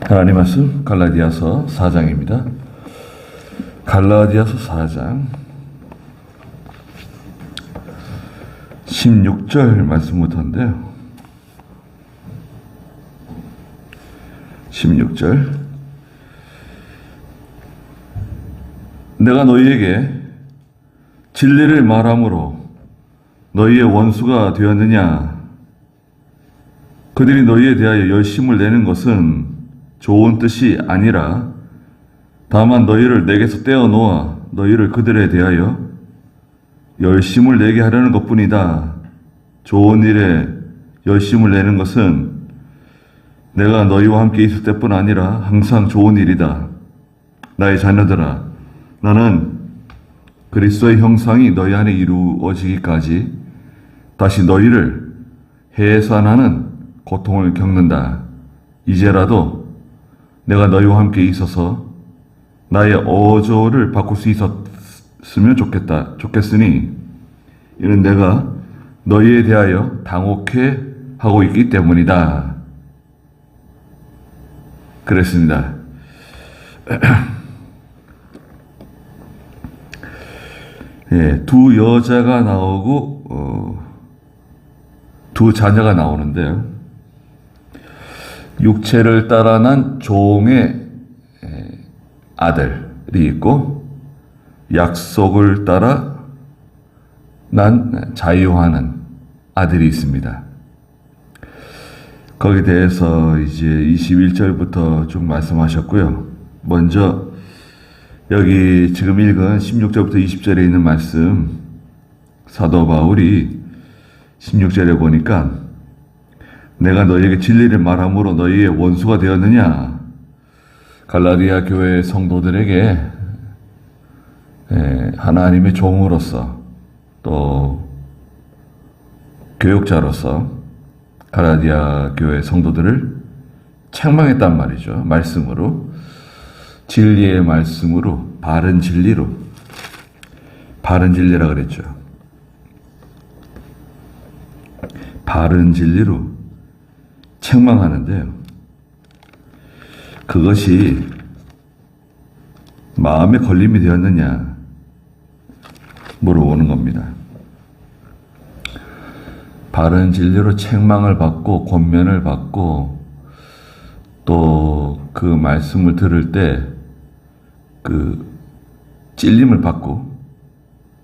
하나님 말씀 갈라디아서 4장입니다. 갈라디아서 4장 16절 말씀부터인데요. 16절 내가 너희에게 진리를 말함으로 너희의 원수가 되었느냐? 그들이 너희에 대하여 열심을 내는 것은 좋은 뜻이 아니라 다만 너희를 내게서 떼어놓아 너희를 그들에 대하여 열심을 내게 하려는 것뿐이다. 좋은 일에 열심을 내는 것은 내가 너희와 함께 있을 때뿐 아니라 항상 좋은 일이다. 나의 자녀들아, 나는 그리스도의 형상이 너희 안에 이루어지기까지 다시 너희를 해산하는 고통을 겪는다. 이제라도 내가 너희와 함께 있어서 나의 어조를 바꿀 수 있었으면 좋겠으니 이는 내가 너희에 대하여 당혹해 하고 있기 때문이다. 그랬습니다. 예, 두 여자가 나오고 두 자녀가 나오는데요. 육체를 따라 난 종의 아들이 있고 약속을 따라 난 자유하는 아들이 있습니다. 거기에 대해서 이제 21절부터 쭉 말씀하셨고요. 먼저 여기 지금 읽은 16절부터 20절에 있는 말씀, 사도 바울이 16절에 보니까 내가 너희에게 진리를 말함으로 너희의 원수가 되었느냐? 갈라디아 교회 성도들에게 하나님의 종으로서 또 교육자로서 갈라디아 교회 성도들을 책망했단 말이죠. 말씀으로, 진리의 말씀으로, 바른 진리로, 바른 진리라 그랬죠. 바른 진리로 책망하는데요. 그것이 마음의 걸림이 되었느냐 물어보는 겁니다. 바른 진리로 책망을 받고 권면을 받고 또 그 말씀을 들을 때 그 찔림을 받고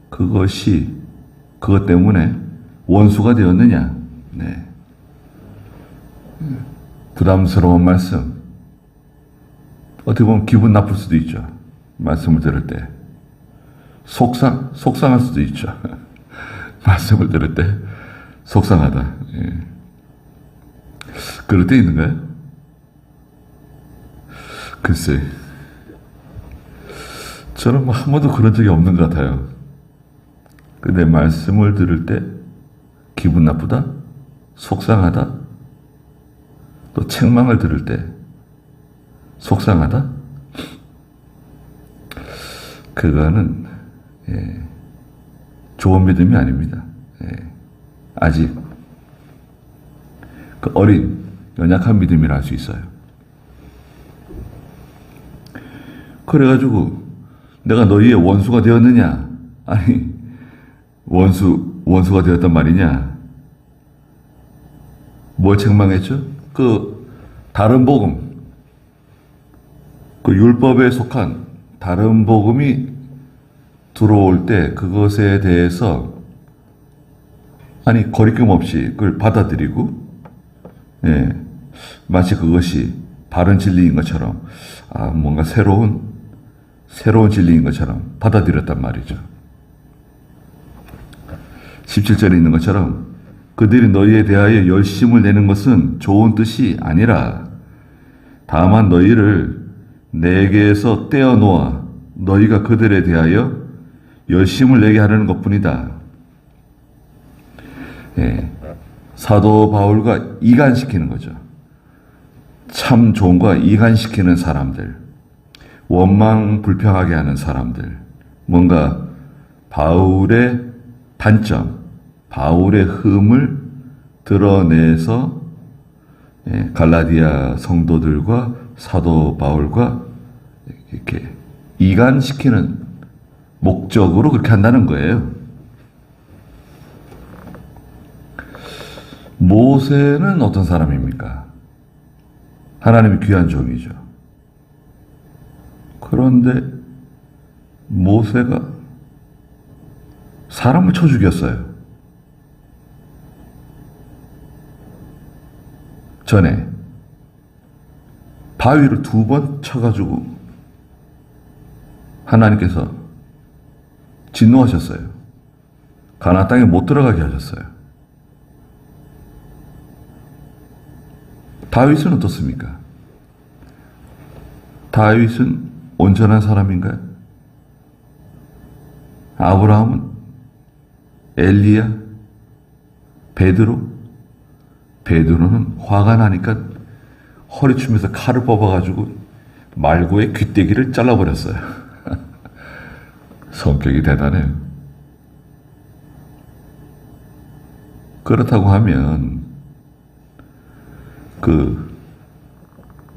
그것 때문에 원수가 되었느냐. 네. 부담스러운 말씀. 어떻게 보면 기분 나쁠 수도 있죠. 말씀을 들을 때. 속상할 수도 있죠. 말씀을 들을 때 속상하다. 예. 그럴 때 있는가요? 글쎄. 저는 한 번도 그런 적이 없는 것 같아요. 근데 말씀을 들을 때 기분 나쁘다? 속상하다? 또 책망을 들을 때 속상하다? 그거는 좋은 믿음이 아닙니다. 아직 그 어린 연약한 믿음이라 할 수 있어요. 그래가지고 내가 너희의 원수가 되었느냐? 아니 원수가 되었단 말이냐? 뭘 책망했죠? 그 다른 복음, 그 율법에 속한 다른 복음이 들어올 때 그것에 대해서 거리낌 없이 그걸 받아들이고, 마치 그것이 바른 진리인 것처럼, 뭔가 새로운 진리인 것처럼 받아들였단 말이죠. 17절에 있는 것처럼 그들이 너희에 대하여 열심을 내는 것은 좋은 뜻이 아니라 다만 너희를 내게서 떼어놓아 너희가 그들에 대하여 열심을 내게 하려는 것뿐이다. 사도 바울과 이간시키는 거죠. 참 종과 이간시키는 사람들, 원망 불평하게 하는 사람들, 뭔가 바울의 단점, 바울의 흠을 드러내서 갈라디아 성도들과 사도 바울과 이렇게 이간시키는 목적으로 그렇게 한다는 거예요. 모세는 어떤 사람입니까? 하나님의 귀한 종이죠. 그런데 모세가 사람을 쳐 죽였어요. 전에 바위를 2번 쳐가지고 하나님께서 진노하셨어요. 가나안 땅에 못 들어가게 하셨어요. 다윗은 어떻습니까? 다윗은 온전한 사람인가요? 아브라함은? 엘리야? 베드로? 베드로는 화가 나니까 허리춤에서 칼을 뽑아가지고 말고의 귀때기를 잘라버렸어요. 성격이 대단해요. 그렇다고 하면 그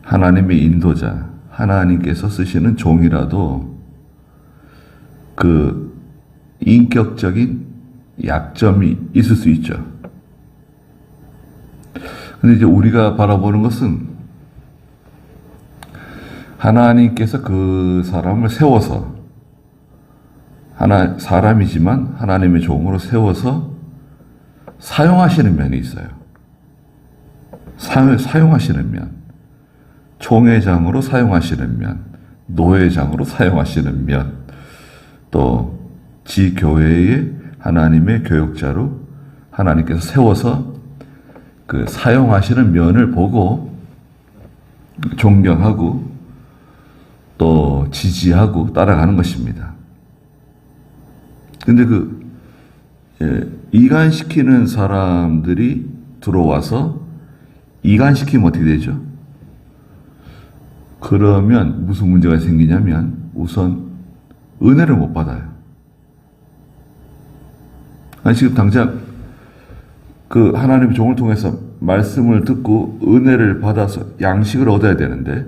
하나님의 인도자, 하나님께서 쓰시는 종이라도 그 인격적인 약점이 있을 수 있죠. 근데 이제 우리가 바라보는 것은 하나님께서 그 사람을 세워서 사람이지만 하나님의 종으로 세워서 사용하시는 면이 있어요. 사용하시는 면, 총회장으로 사용하시는 면, 노회장으로 사용하시는 면, 또 지교회의 하나님의 교역자로 하나님께서 세워서 그 사용하시는 면을 보고 존경하고 또 지지하고 따라가는 것입니다. 근데 이간시키는 사람들이 들어와서 이간시키면 어떻게 되죠? 그러면 무슨 문제가 생기냐면 우선 은혜를 못 받아요. 아니, 지금 당장 그 하나님의 종을 통해서 말씀을 듣고 은혜를 받아서 양식을 얻어야 되는데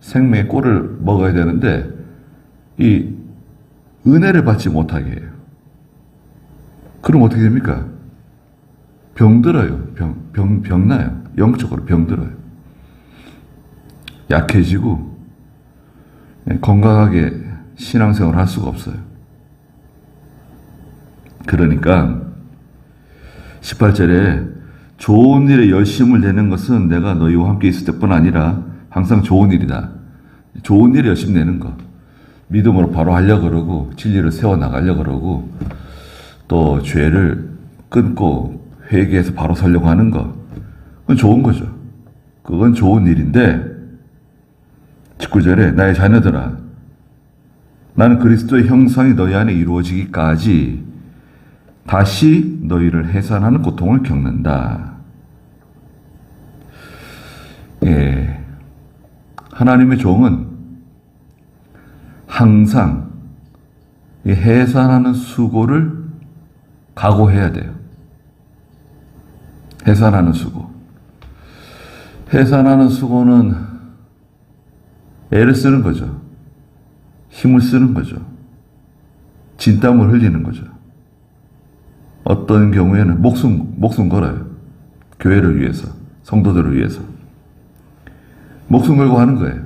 생명의 꼴을 먹어야 되는데 이 은혜를 받지 못하게 해요. 그럼 어떻게 됩니까? 병들어요. 병나요. 영적으로 병들어요. 약해지고 건강하게 신앙생활을 할 수가 없어요. 그러니까 18절에 좋은 일에 열심을 내는 것은 내가 너희와 함께 있을 때뿐 아니라 항상 좋은 일이다. 좋은 일에 열심 내는 것. 믿음으로 바로 하려고 그러고 진리를 세워나가려고 그러고 또 죄를 끊고 회개해서 바로 서려고 하는 것. 그건 좋은 거죠. 그건 좋은 일인데 19절에 나의 자녀들아 나는 그리스도의 형상이 너희 안에 이루어지기까지 다시 너희를 해산하는 고통을 겪는다. 예. 하나님의 종은 항상 이 해산하는 수고를 각오해야 돼요. 해산하는 수고. 해산하는 수고는 애를 쓰는 거죠. 힘을 쓰는 거죠. 진땀을 흘리는 거죠. 어떤 경우에는 목숨 걸어요. 교회를 위해서, 성도들을 위해서. 목숨 걸고 하는 거예요.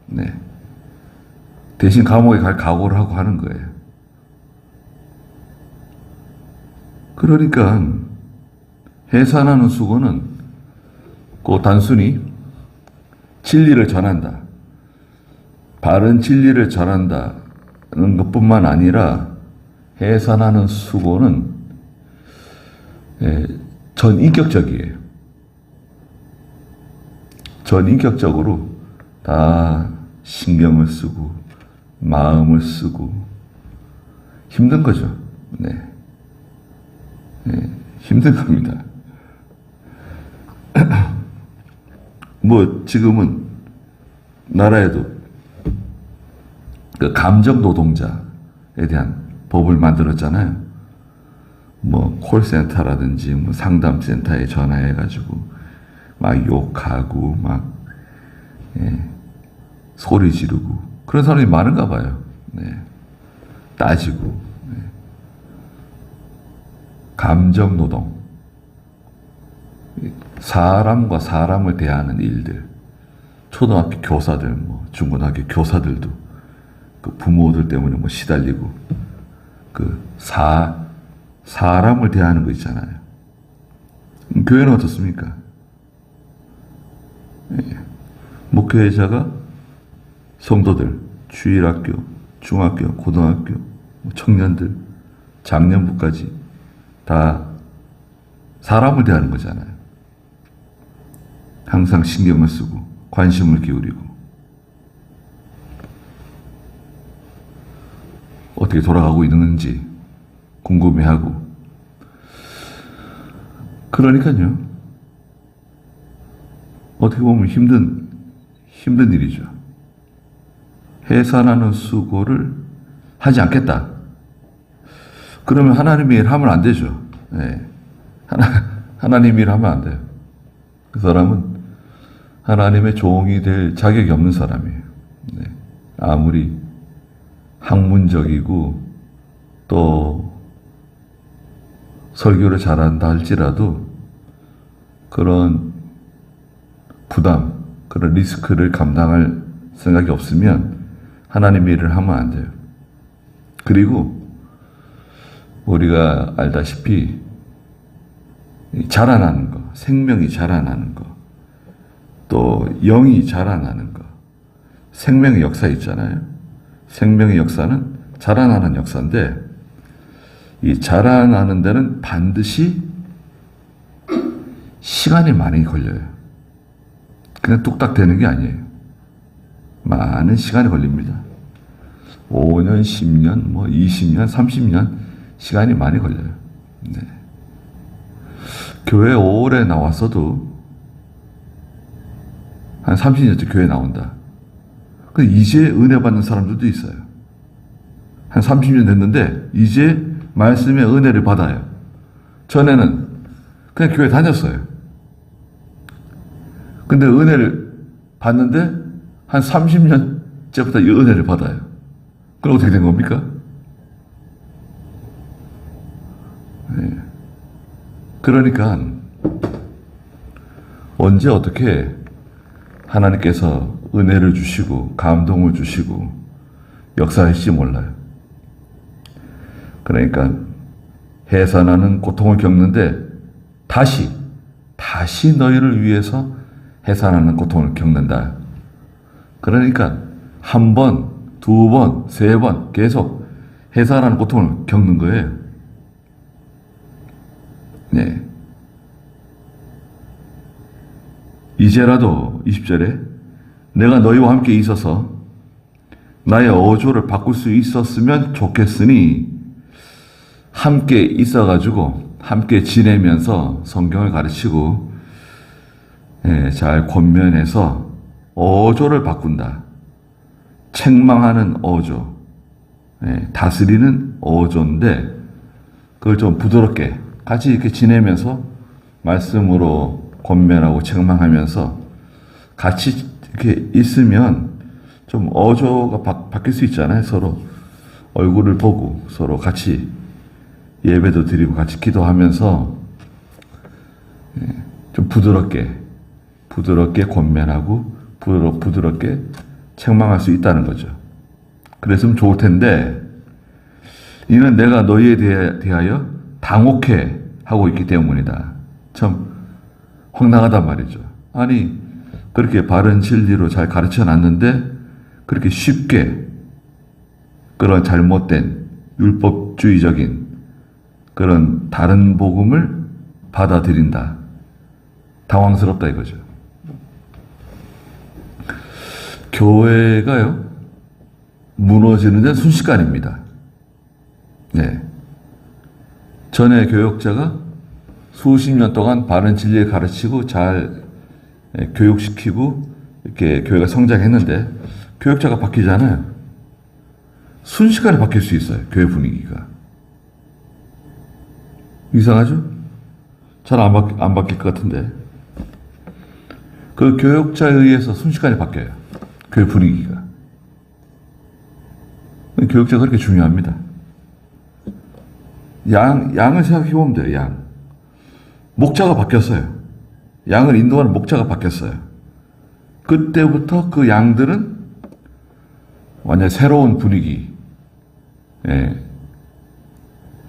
네. 대신 감옥에 갈 각오를 하고 하는 거예요. 그러니까 해산하는 수고는 그 단순히 진리를 전한다. 바른 진리를 전한다는 것뿐만 아니라 해산하는 수고는 전인격적이에요. 전인격적으로 다 신경을 쓰고 마음을 쓰고 힘든 거죠. 네. 힘든 겁니다. 뭐 지금은 나라에도 그 감정 노동자에 대한 법을 만들었잖아요. 뭐 콜센터라든지 뭐 상담센터에 전화해가지고 막 욕하고 막 소리 지르고 그런 사람이 많은가 봐요. 따지고 감정 노동, 사람과 사람을 대하는 일들, 초등학교 교사들, 중고등학교 교사들도 그 부모들 때문에 시달리고 그 사람을 대하는 거 있잖아요. 교회는 어떻습니까? 목회자가 성도들, 주일학교, 중학교, 고등학교, 청년들, 장년부까지 다 사람을 대하는 거잖아요. 항상 신경을 쓰고 관심을 기울이고 어떻게 돌아가고 있는지 궁금해하고 그러니까요. 어떻게 보면 힘든 일이죠. 해산하는 수고를 하지 않겠다. 그러면 하나님의 일 하면 안 되죠. 하나님의 일 하면 안 돼요. 그 사람은 하나님의 종이 될 자격이 없는 사람이에요. 아무리 학문적이고 또 설교를 잘한다 할지라도 그런 부담, 그런 리스크를 감당할 생각이 없으면 하나님의 일을 하면 안 돼요. 그리고 우리가 알다시피 자라나는 거, 생명이 자라나는 거, 또 영이 자라나는 거, 생명의 역사 있잖아요. 생명의 역사는 자라나는 역사인데 이 자라나는 데는 반드시 시간이 많이 걸려요. 그냥 뚝딱 되는 게 아니에요. 많은 시간이 걸립니다. 5년, 10년, 20년, 30년 시간이 많이 걸려요. 교회 오래 나왔어도 한 30년째 교회 나온다. 근데 이제 은혜 받는 사람들도 있어요. 한 30년 됐는데 이제 말씀의 은혜를 받아요. 전에는 그냥 교회 다녔어요. 근데 은혜를 받는데 한 30년째부터 이 은혜를 받아요. 그럼 어떻게 된 겁니까? 그러니까 언제 어떻게 하나님께서 은혜를 주시고 감동을 주시고 역사하실지 몰라요. 그러니까 해산하는 고통을 겪는데 다시 너희를 위해서 해산하는 고통을 겪는다. 그러니까 한 번, 두 번, 세 번 계속 해산하는 고통을 겪는 거예요. 이제라도 20절에 내가 너희와 함께 있어서 나의 어조를 바꿀 수 있었으면 좋겠으니 함께 있어가지고 함께 지내면서 성경을 가르치고 잘 권면해서 어조를 바꾼다. 책망하는 어조, 다스리는 어조인데 그걸 좀 부드럽게 같이 이렇게 지내면서 말씀으로 권면하고 책망하면서 같이 이렇게 있으면 좀 어조가 바뀔 수 있잖아요. 서로 얼굴을 보고 서로 같이 예배도 드리고 같이 기도하면서 좀 부드럽게 권면하고 부드럽게 책망할 수 있다는 거죠. 그랬으면 좋을 텐데 이는 내가 너희에 대하여 당혹해 하고 있기 때문이다. 참 황당하단 말이죠. 아니 그렇게 바른 진리로 잘 가르쳐 놨는데 그렇게 쉽게 그런 잘못된 율법주의적인 그런 다른 복음을 받아들인다. 당황스럽다 이거죠. 교회가요 무너지는 데는 순식간입니다. 전에 교역자가 수십 년 동안 바른 진리를 가르치고 잘 교육시키고 이렇게 교회가 성장했는데 교역자가 바뀌잖아요. 순식간에 바뀔 수 있어요. 교회 분위기가. 이상하죠? 잘 안 바뀔 것 같은데. 그 교육자에 의해서 순식간에 바뀌어요. 교육 분위기가. 교육자가 그렇게 중요합니다. 양을 생각해보면 돼요, 양. 목자가 바뀌었어요. 양을 인도하는 목자가 바뀌었어요. 그때부터 그 양들은 완전 새로운 분위기,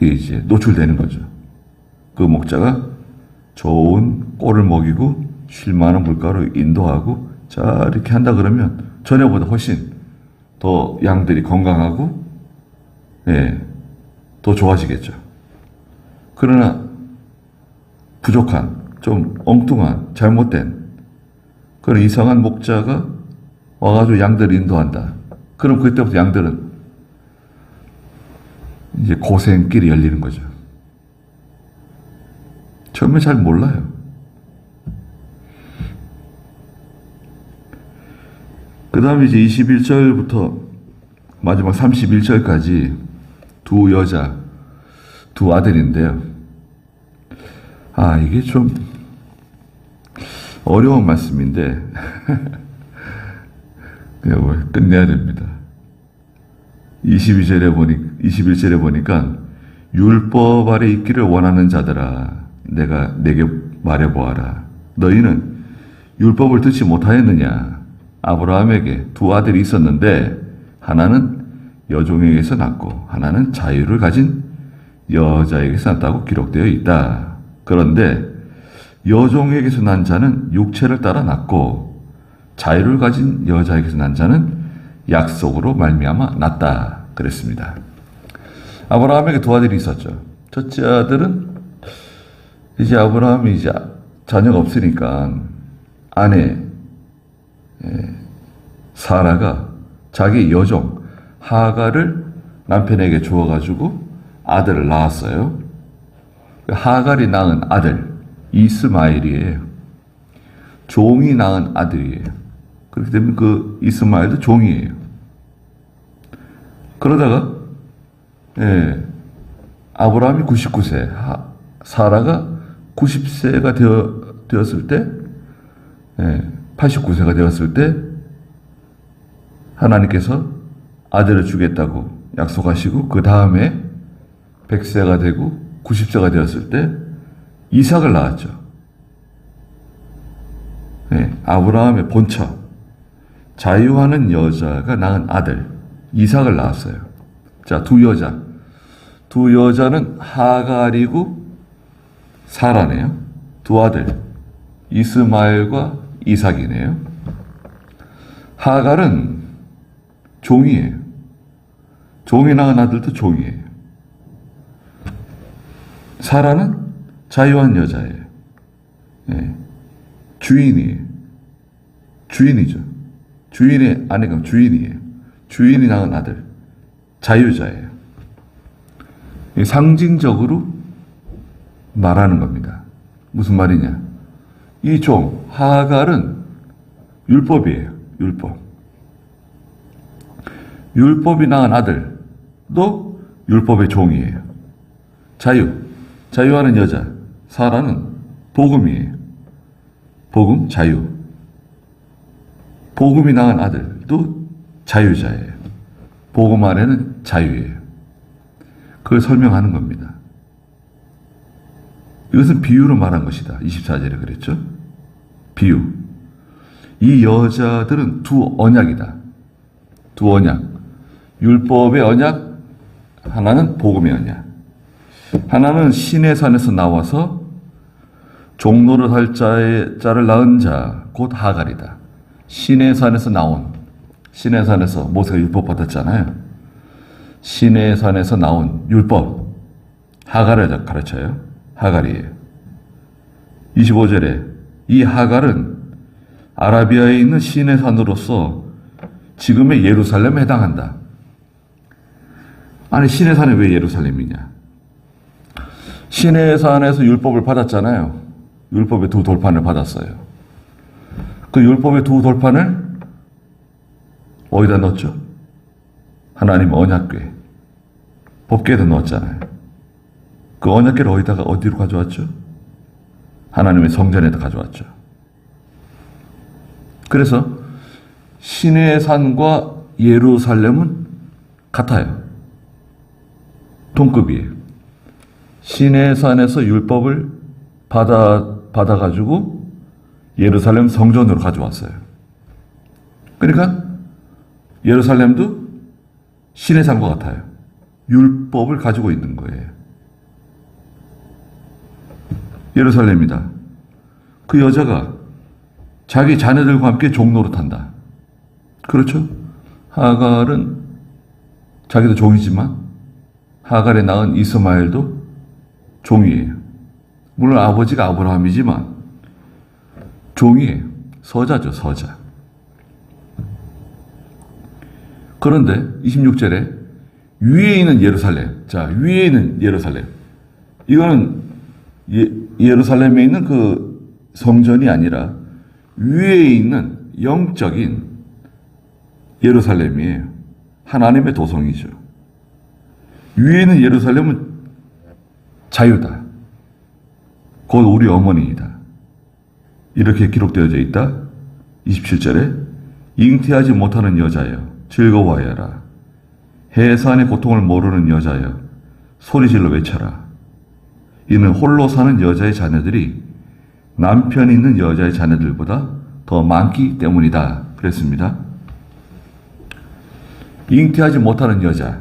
이제 노출되는 거죠. 그 목자가 좋은 꼴을 먹이고 쉴 만한 물가로 인도하고 자 이렇게 한다 그러면 전에보다 훨씬 더 양들이 건강하고 더 좋아지겠죠. 그러나 부족한 좀 엉뚱한 잘못된 그런 이상한 목자가 와가지고 양들을 인도한다. 그럼 그때부터 양들은 이제 고생길이 열리는 거죠. 처음에 잘 몰라요. 그 다음에 이제 21절부터 마지막 31절까지 두 여자, 두 아들인데요. 이게 좀 어려운 말씀인데, 그냥 끝내야 됩니다. 21절에 보니까, 율법 아래 있기를 원하는 자들아, 내가 내게 말해보아라. 너희는 율법을 듣지 못하였느냐? 아브라함에게 두 아들이 있었는데, 하나는 여종에게서 낳고, 하나는 자유를 가진 여자에게서 낳았다고 기록되어 있다. 그런데 여종에게서 난 자는 육체를 따라 낳고 자유를 가진 여자에게서 난 자는 약속으로 말미암아 낳았다 그랬습니다. 아브라함에게 두 아들이 있었죠. 첫째 아들은 이제 아브라함이 이제 자녀가 없으니까 아내 사라가 자기 여종 하갈을 남편에게 주어가지고 아들을 낳았어요. 하갈이 낳은 아들 이스마엘이에요. 종이 낳은 아들이에요. 그렇기 때문에 그 이스마엘도 종이에요. 그러다가 아브라함이 99세, 사라가 90세가 되었을 때, 89세가 되었을 때 하나님께서 아들을 주겠다고 약속하시고 그 다음에 100세가 되고 90세가 되었을 때 이삭을 낳았죠. 아브라함의 본처, 자유하는 여자가 낳은 아들 이삭을 낳았어요. 자, 두 여자는 하갈이고 사라네요. 두 아들 이스마엘과 이삭이네요. 하갈은 종이에요. 종이 낳은 아들도 종이에요. 사라는 자유한 여자예요. 주인이에요. 주인이죠. 주인의 아내가 주인이에요. 주인이 낳은 아들, 자유자예요. 상징적으로 말하는 겁니다. 무슨 말이냐? 이 종, 하갈은 율법이에요. 율법. 율법이 낳은 아들도 율법의 종이에요. 자유하는 여자, 사라는 복음이에요. 복음, 자유. 복음이 낳은 아들도 자유자예요. 복음 안에는 자유예요. 그걸 설명하는 겁니다. 이것은 비유로 말한 것이다. 24절에 그랬죠. 비유. 이 여자들은 두 언약이다. 두 언약. 율법의 언약, 하나는 복음의 언약. 하나는 신의 산에서 나와서 종로를 할 자를 낳은 자, 곧 하갈이다. 신의 산에서 모세가 율법 받았잖아요. 신의 산에서 나온 율법, 하갈을 가르쳐요. 하갈이에요. 25절에 이 하갈은 아라비아에 있는 신의 산으로서 지금의 예루살렘에 해당한다. 아니, 신의 산이 왜 예루살렘이냐? 신의 산에서 율법을 받았잖아요. 율법의 두 돌판을 받았어요. 그 율법의 두 돌판을 어디다 넣었죠? 하나님 언약궤, 법궤에도 넣었잖아요. 그 언약궤를 어디로 가져왔죠? 하나님의 성전에다 가져왔죠. 그래서 시내산과 예루살렘은 같아요. 동급이에요. 시내산에서 율법을 받아가지고 예루살렘 성전으로 가져왔어요. 그러니까 예루살렘도 시내산과 같아요. 율법을 가지고 있는 거예요. 예루살렘이다. 그 여자가 자기 자녀들과 함께 종노릇한다. 그렇죠? 하갈은 자기도 종이지만 하갈의 낳은 이스마엘도 종이에요. 물론 아버지가 아브라함이지만 종이에요. 서자죠, 서자. 그런데 26절에 위에 있는 예루살렘. 자, 위에 있는 예루살렘. 이거는 예루살렘에 있는 그 성전이 아니라 위에 있는 영적인 예루살렘이에요. 하나님의 도성이죠. 위에 있는 예루살렘은 자유다. 곧 우리 어머니이다. 이렇게 기록되어져 있다. 27절에 잉태하지 못하는 여자여 즐거워하여라. 해산의 고통을 모르는 여자여 소리질러 외쳐라. 이는 홀로 사는 여자의 자녀들이 남편 있는 여자의 자녀들보다 더 많기 때문이다. 그랬습니다. 잉태하지 못하는 여자,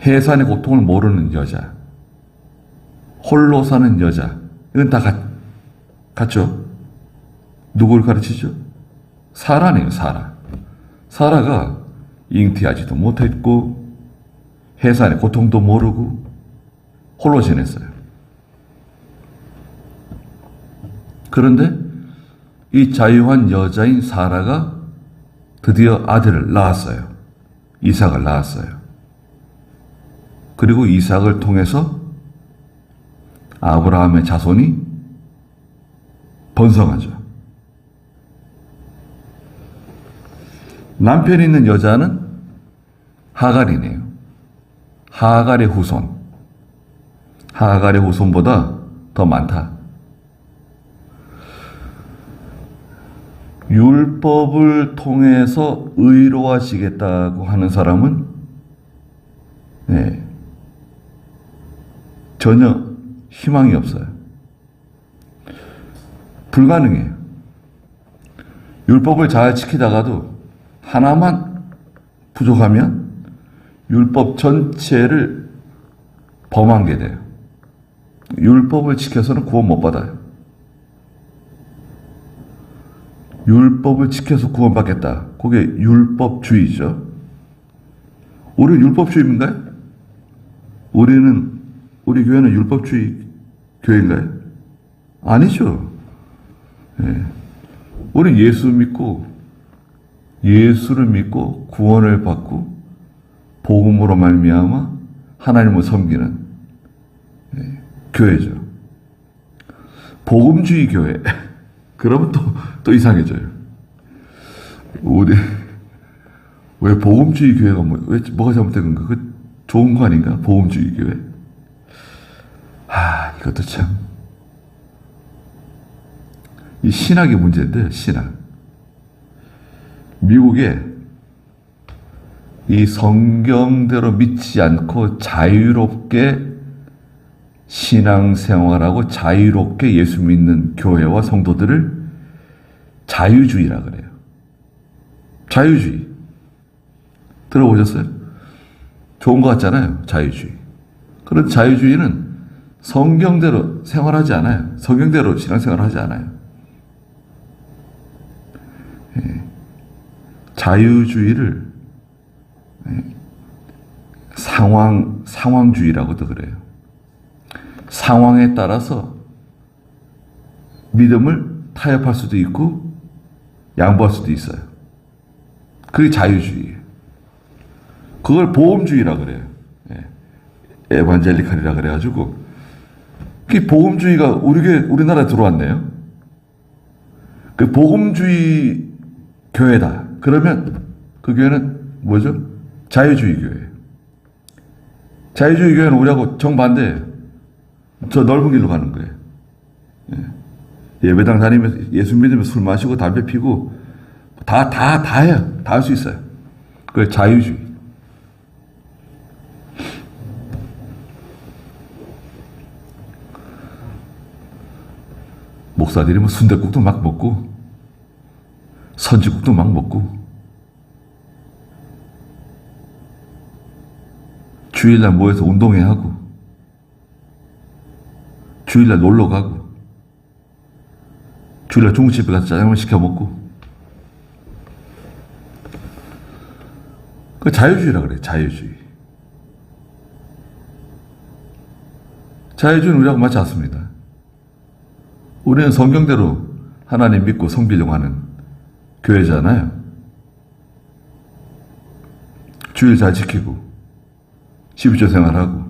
해산의 고통을 모르는 여자, 홀로 사는 여자, 이건 다 같죠? 누구를 가르치죠? 사라네요, 사라. 사라가 잉태하지도 못했고 해산의 고통도 모르고 홀로 지냈어요. 그런데 이 자유한 여자인 사라가 드디어 아들을 낳았어요. 이삭을 낳았어요. 그리고 이삭을 통해서 아브라함의 자손이 번성하죠. 남편이 있는 여자는 하갈이네요. 하갈의 후손. 하갈의 후손보다 더 많다. 율법을 통해서 의로워지겠다고 하는 사람은 전혀 희망이 없어요. 불가능해요. 율법을 잘 지키다가도 하나만 부족하면 율법 전체를 범한 게 돼요. 율법을 지켜서는 구원 못 받아요. 율법을 지켜서 구원받겠다. 그게 율법주의죠. 우리는 율법주의인가요? 우리 교회는 율법주의 교회인가요? 아니죠. 우리는 예수를 믿고 구원을 받고 복음으로 말미암아 하나님을 섬기는 교회죠. 복음주의 교회. 그러면 또 이상해져요. 왜 복음주의 교회가 뭐가 잘못된 건가? 그 좋은 거 아닌가? 복음주의 교회. 이것도 참. 이 신학의 문제인데요, 신학. 미국에 이 성경대로 믿지 않고 자유롭게 신앙생활하고 자유롭게 예수 믿는 교회와 성도들을 자유주의라 그래요. 자유주의. 들어보셨어요? 좋은 것 같잖아요, 자유주의. 그런 자유주의는 성경대로 생활하지 않아요. 성경대로 신앙생활하지 않아요. 자유주의를 상황주의라고도 그래요. 상황에 따라서 믿음을 타협할 수도 있고 양보할 수도 있어요. 그게 자유주의예요. 그걸 보험주의라 그래요. 에반젤리칼이라 그래가지고 그 보험주의가 우리나라에 들어왔네요. 그 복음주의 교회다. 그러면 그 교회는 뭐죠? 자유주의 교회. 자유주의 교회는 우리하고 정반대예요. 저 넓은 길로 가는 거예요. 예배당 다니면서 예수 믿으면서 술 마시고 담배 피고 다 해요. 다 할 수 있어요. 그게 자유주의. 목사들이 뭐 순댓국도 막 먹고 선지국도 막 먹고 주일날 모여서 운동회 하고 주일날 놀러 가고 주일날 중국집에 가서 짜장면 시켜 먹고 그 자유주의라 그래. 자유주의. 자유주의는 우리하고 맞지 않습니다. 우리는 성경대로 하나님 믿고 섬기려고 하는 교회잖아요. 주일 잘 지키고 12조 생활하고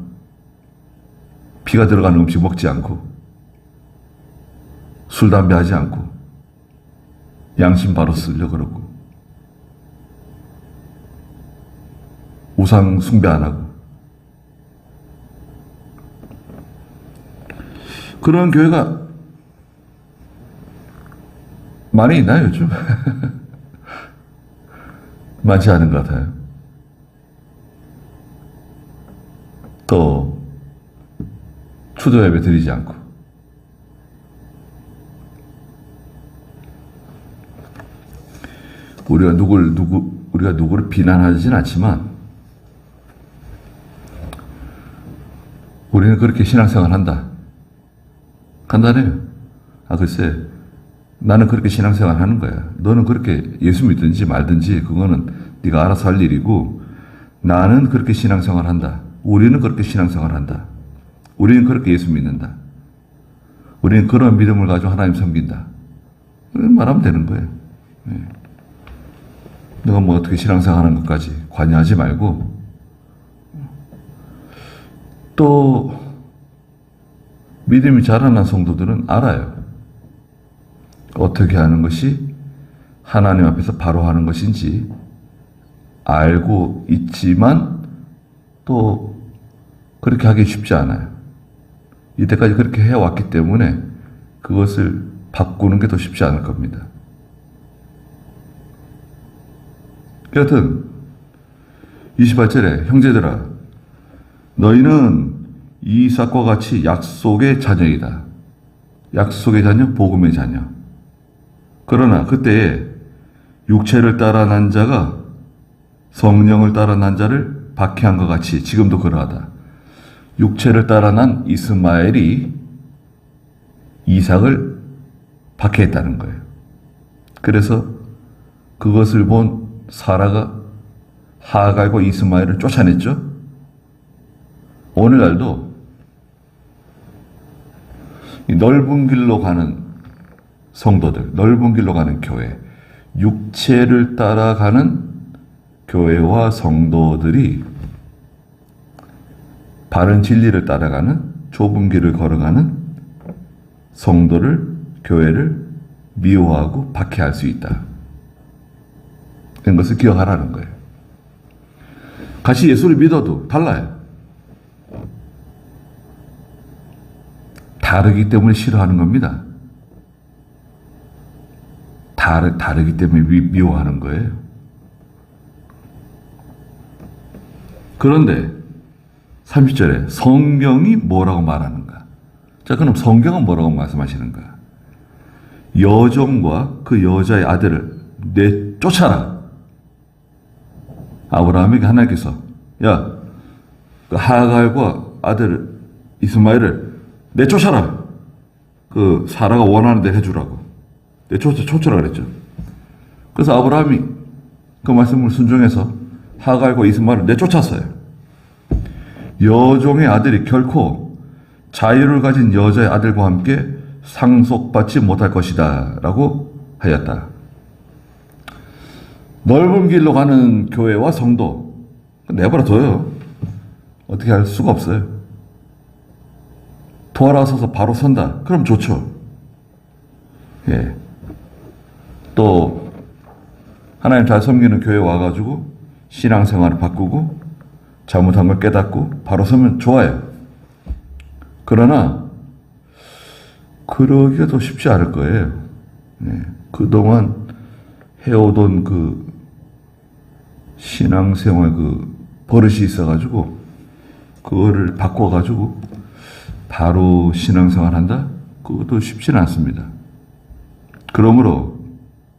피가 들어가는 음식 먹지 않고 술, 담배 하지 않고 양심 바로 쓰려고 그러고 우상 숭배 안 하고 그런 교회가 많이 있나요, 요즘? 많지 않은 것 같아요. 또 추도 예배 드리지 않고 우리가 누구를 비난하지는 않지만 우리는 그렇게 신앙생활 한다. 간단해요. 글쎄 나는 그렇게 신앙생활 하는 거야. 너는 그렇게 예수 믿든지 말든지 그거는 네가 알아서 할 일이고 나는 그렇게 신앙생활 한다. 우리는 그렇게 신앙생활 한다. 우리는 그렇게 예수 믿는다. 우리는 그런 믿음을 가지고 하나님 섬긴다. 말하면 되는 거예요. 네. 너가 뭐 어떻게 신앙생활 하는 것까지 관여하지 말고 또 믿음이 자라난 성도들은 알아요. 어떻게 하는 것이 하나님 앞에서 바로 하는 것인지 알고 있지만 또 그렇게 하기 쉽지 않아요. 이때까지 그렇게 해왔기 때문에 그것을 바꾸는 게 더 쉽지 않을 겁니다. 여하튼 28절에 형제들아 너희는 이삭과 같이 약속의 자녀이다. 약속의 자녀, 복음의 자녀. 그러나 그때에 육체를 따라 난 자가 성령을 따라 난 자를 박해한 것 같이 지금도 그러하다. 육체를 따라 난 이스마엘이 이삭을 박해했다는 거예요. 그래서 그것을 본 사라가 하갈과 이스마엘을 쫓아냈죠. 오늘날도 이 넓은 길로 가는 성도들, 넓은 길로 가는 교회, 육체를 따라가는 교회와 성도들이 바른 진리를 따라가는 좁은 길을 걸어가는 성도를, 교회를 미워하고 박해할 수 있다. 이런 것을 기억하라는 거예요. 같이 예수를 믿어도 달라요. 다르기 때문에 싫어하는 겁니다. 다르기 때문에 미워하는 거예요. 그런데 30절에 성경이 뭐라고 말하는가? 자, 그럼 성경은 뭐라고 말씀하시는가? 여종과 그 여자의 아들을 내쫓아라. 아브라함에게 하나님께서 그 하갈과 아들 이스마엘을 내쫓아라. 그 사라가 원하는 대로 해주라고. 내쫓아라 그랬죠. 그래서 아브라함이 그 말씀을 순종해서 하갈과 이스마엘을 내쫓았어요. 여종의 아들이 결코 자유를 가진 여자의 아들과 함께 상속받지 못할 것이다 라고 하였다. 넓은 길로 가는 교회와 성도 내버려 둬요. 어떻게 할 수가 없어요. 돌아서서 바로 선다. 그럼 좋죠. 예. 또 하나님 잘 섬기는 교회 와가지고 신앙생활을 바꾸고 잘못한 걸 깨닫고 바로 서면 좋아요. 그러나 그러기가 더 쉽지 않을 거예요. 네. 그동안 해오던 그 신앙생활 그 버릇이 있어가지고 그거를 바꿔가지고 바로 신앙생활 한다? 그것도 쉽지는 않습니다. 그러므로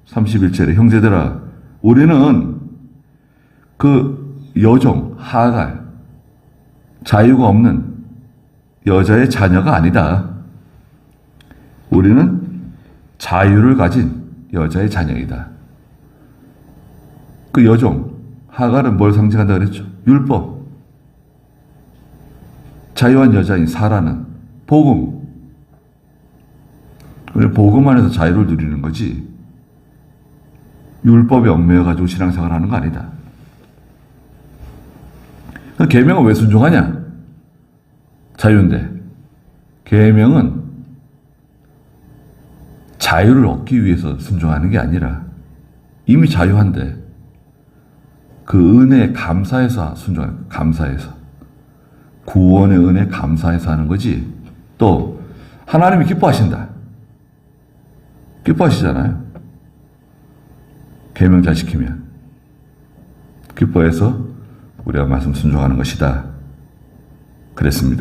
31절에 형제들아 우리는 그 여종 하갈 자유가 없는 여자의 자녀가 아니다. 우리는 자유를 가진 여자의 자녀이다. 그 여종 하갈은 뭘 상징한다 그랬죠? 율법. 자유한 여자인 사라는 복음. 복음 안에서 자유를 누리는 거지. 율법에 얽매여가지고 신앙생활 하는 거 아니다. 계명은 왜 순종하냐? 자유인데. 계명은 자유를 얻기 위해서 순종하는 게 아니라 이미 자유한데 그 은혜에 감사해서 순종하는 거예요. 감사해서. 구원의 은혜에 감사해서 하는 거지. 또 하나님이 기뻐하신다. 기뻐하시잖아요. 계명 잘 지키면. 기뻐해서 우리가 말씀 순종하는 것이다. 그랬습니다.